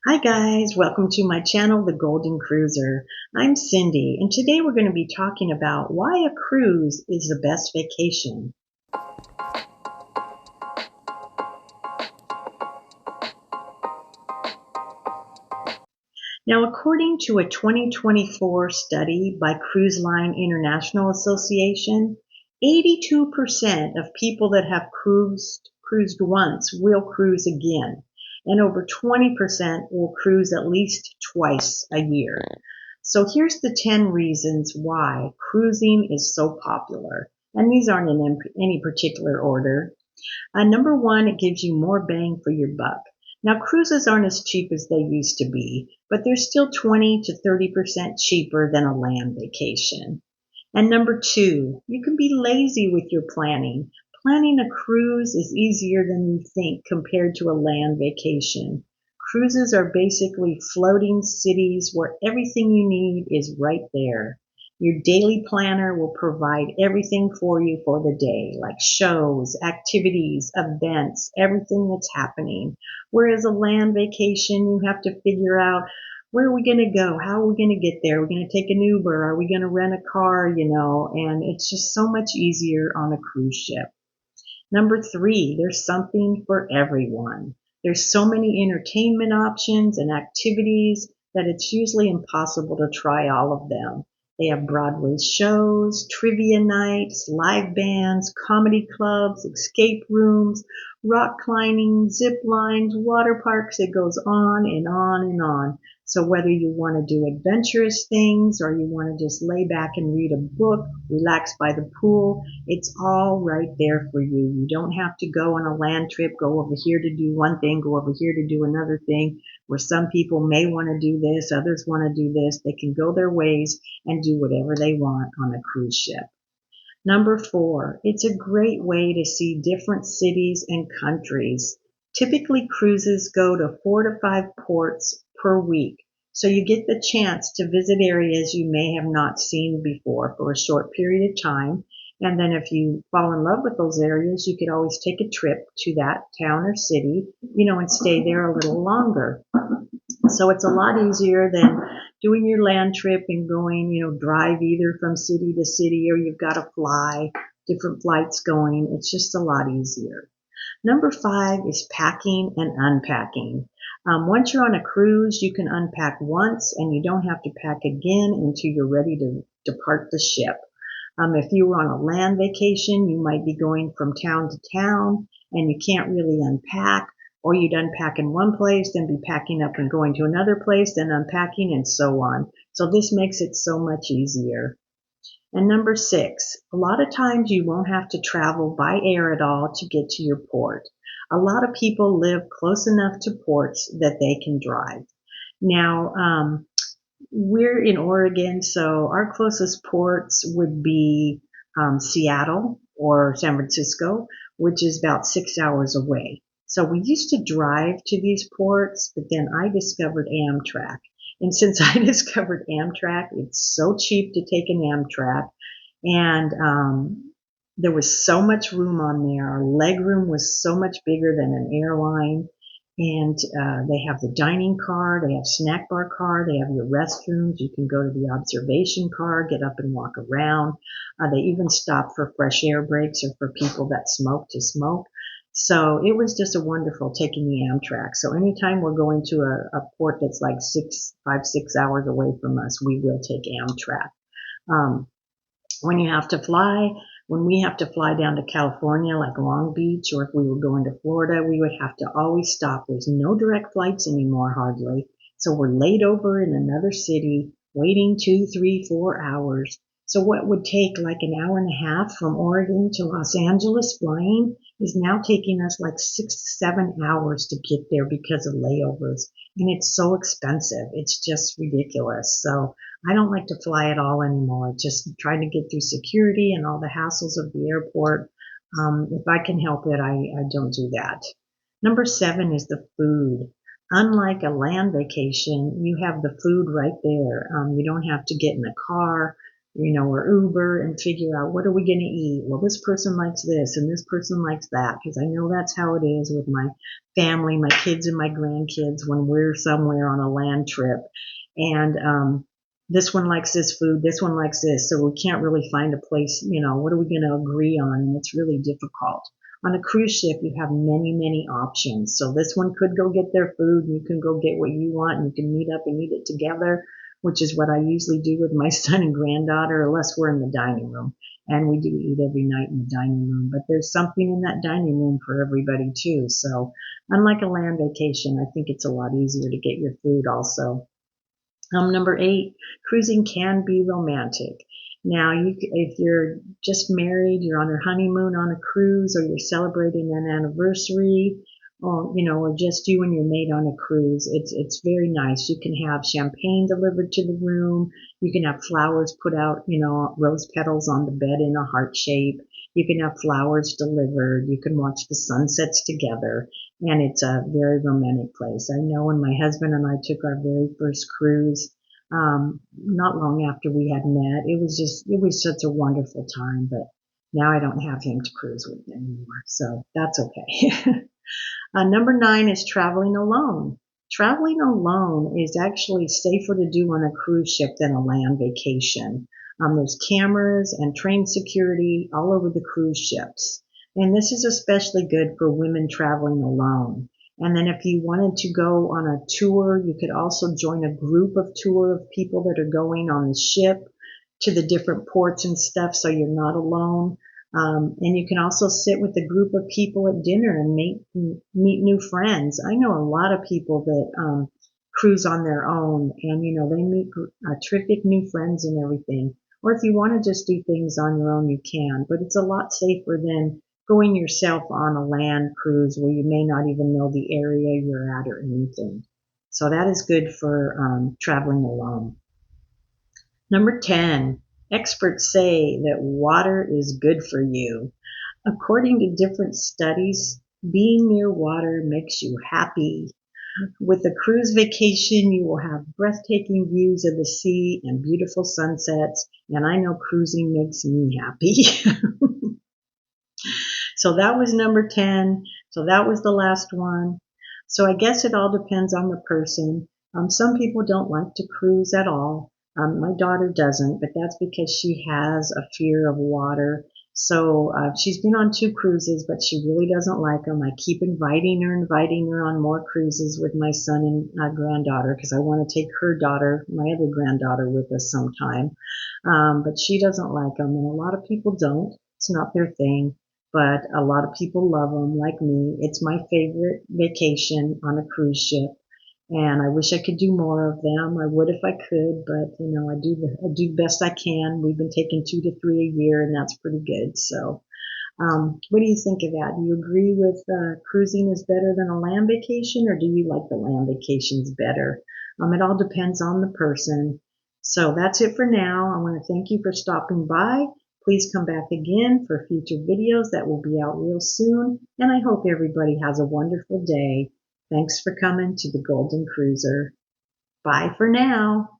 Hi guys, welcome to my channel, The Golden Cruiser. I'm Cindy, and today we're going to be talking about why a cruise is the best vacation. Now, according to a 2024 study by Cruise Line International Association, 82% of people that have cruised once will cruise again, and over 20% will cruise at least twice a year. So here's the 10 reasons why cruising is so popular. And these aren't in any particular order. Number one, it gives you more bang for your buck. Now, cruises aren't as cheap as they used to be, but they're still 20 to 30% cheaper than a land vacation. And number two, you can be lazy with your planning. Planning a cruise is easier than you think compared to a land vacation. Cruises are basically floating cities where everything you need is right there. Your daily planner will provide everything for you for the day, like shows, activities, events, everything that's happening. Whereas a land vacation, you have to figure out where are we going to go? How are we going to get there? Are we going to take an Uber? Are we going to rent a car? And it's just so much easier on a cruise ship. Number three, there's something for everyone. There's so many entertainment options and activities that it's usually impossible to try all of them. They have Broadway shows, trivia nights, live bands, comedy clubs, escape rooms, rock climbing, zip lines, water parks. It goes on and on and on. So whether you want to do adventurous things or you want to just lay back and read a book, relax by the pool, it's all right there for you. You don't have to go on a land trip, go over here to do one thing, go over here to do another thing, where some people may want to do this, others want to do this. They can go their ways and do whatever they want on a cruise ship. Number four, it's a great way to see different cities and countries. Typically, cruises go to 4 to 5 ports per week. So you get the chance to visit areas you may have not seen before for a short period of time. And then if you fall in love with those areas, you could always take a trip to that town or city, and stay there a little longer. So it's a lot easier than doing your land trip and going, drive either from city to city or you've got to fly, different flights going. It's just a lot easier. Number five is packing and unpacking. Once you're on a cruise, you can unpack once and you don't have to pack again until you're ready to depart the ship. If you were on a land vacation, you might be going from town to town and you can't really unpack, or you'd unpack in one place, then be packing up and going to another place, then unpacking and so on. So this makes it so much easier. And number six, a lot of times you won't have to travel by air at all to get to your port. A lot of people live close enough to ports that they can drive. Now, we're in Oregon, so our closest ports would be Seattle or San Francisco, which is about 6 hours away. So we used to drive to these ports, but then I discovered Amtrak. And since I discovered Amtrak, it's so cheap to take an Amtrak. And there was so much room on there. Our leg room was so much bigger than an airline. And they have the dining car, they have snack bar car, they have your restrooms. You can go to the observation car, get up and walk around. They even stop for fresh air breaks or for people that smoke to smoke. So it was just a wonderful taking the Amtrak. So anytime we're going to a port that's like 5, 6 hours away from us, we will take Amtrak. Um, when you have to fly, when we have to fly down to California, like Long Beach, or if we were going to Florida, we would have to always stop. There's no direct flights anymore, hardly. So we're laid over in another city, waiting 2, 3, 4 hours. So what would take like an hour and a half from Oregon to Los Angeles flying is now taking us like 6 to 7 hours to get there because of layovers. And it's so expensive. It's just ridiculous. So I don't like to fly at all anymore. Just trying to get through security and all the hassles of the airport. If I can help it, I don't do that. Number seven is the food. Unlike a land vacation, you have the food right there. You don't have to get in a car. or Uber and figure out what are we going to eat. Well, this person likes this and this person likes that, because I know that's how it is with my family, my kids and my grandkids when we're somewhere on a land trip. And this one likes this food, this one likes this, so we can't really find a place, what are we going to agree on? And it's really difficult. On a cruise ship, you have many, many options. So this one could go get their food, and you can go get what you want, and you can meet up and eat it together, which is what I usually do with my son and granddaughter, unless we're in the dining room. And we do eat every night in the dining room. But there's something in that dining room for everybody, too. So unlike a land vacation, I think it's a lot easier to get your food also. Number 8, cruising can be romantic. Now, if you're just married, you're on your honeymoon on a cruise, or you're celebrating an anniversary, or just you and your mate on a cruise, it's very nice. You can have champagne delivered to the room. You can have flowers put out, rose petals on the bed in a heart shape. You can have flowers delivered. You can watch the sunsets together. And it's a very romantic place. I know when my husband and I took our very first cruise, not long after we had met, it was such a wonderful time, but now I don't have him to cruise with anymore, so that's okay. Number 9 is traveling alone. Traveling alone is actually safer to do on a cruise ship than a land vacation. There's cameras and train security all over the cruise ships. And this is especially good for women traveling alone. And then if you wanted to go on a tour, you could also join a group of tour of people that are going on the ship to the different ports and stuff, so you're not alone. And you can also sit with a group of people at dinner and meet new friends. I know a lot of people that cruise on their own, and they meet terrific new friends and everything. Or if you want to just do things on your own, you can. But it's a lot safer than going yourself on a land cruise where you may not even know the area you're at or anything. So that is good for traveling alone. Number 10, experts say that water is good for you. According to different studies, being near water makes you happy. With a cruise vacation, you will have breathtaking views of the sea and beautiful sunsets, and I know cruising makes me happy. So that was number 10. So that was the last one. So I guess it all depends on the person. Some people don't like to cruise at all. My daughter doesn't, but that's because she has a fear of water. So she's been on 2 cruises, but she really doesn't like them. I keep inviting her on more cruises with my son and granddaughter, because I want to take her daughter, my other granddaughter, with us sometime. But she doesn't like them, and a lot of people don't. It's not their thing. But a lot of people love them, like me. It's my favorite vacation on a cruise ship, and I wish I could do more of them. I would if I could, but I do the best I can. We've been taking 2 to 3 a year, and that's pretty good. So, what do you think of that? Do you agree with cruising is better than a land vacation, or do you like the land vacations better? It all depends on the person. So that's it for now. I want to thank you for stopping by. Please come back again for future videos that will be out real soon, and I hope everybody has a wonderful day. Thanks for coming to the Golden Cruiser. Bye for now.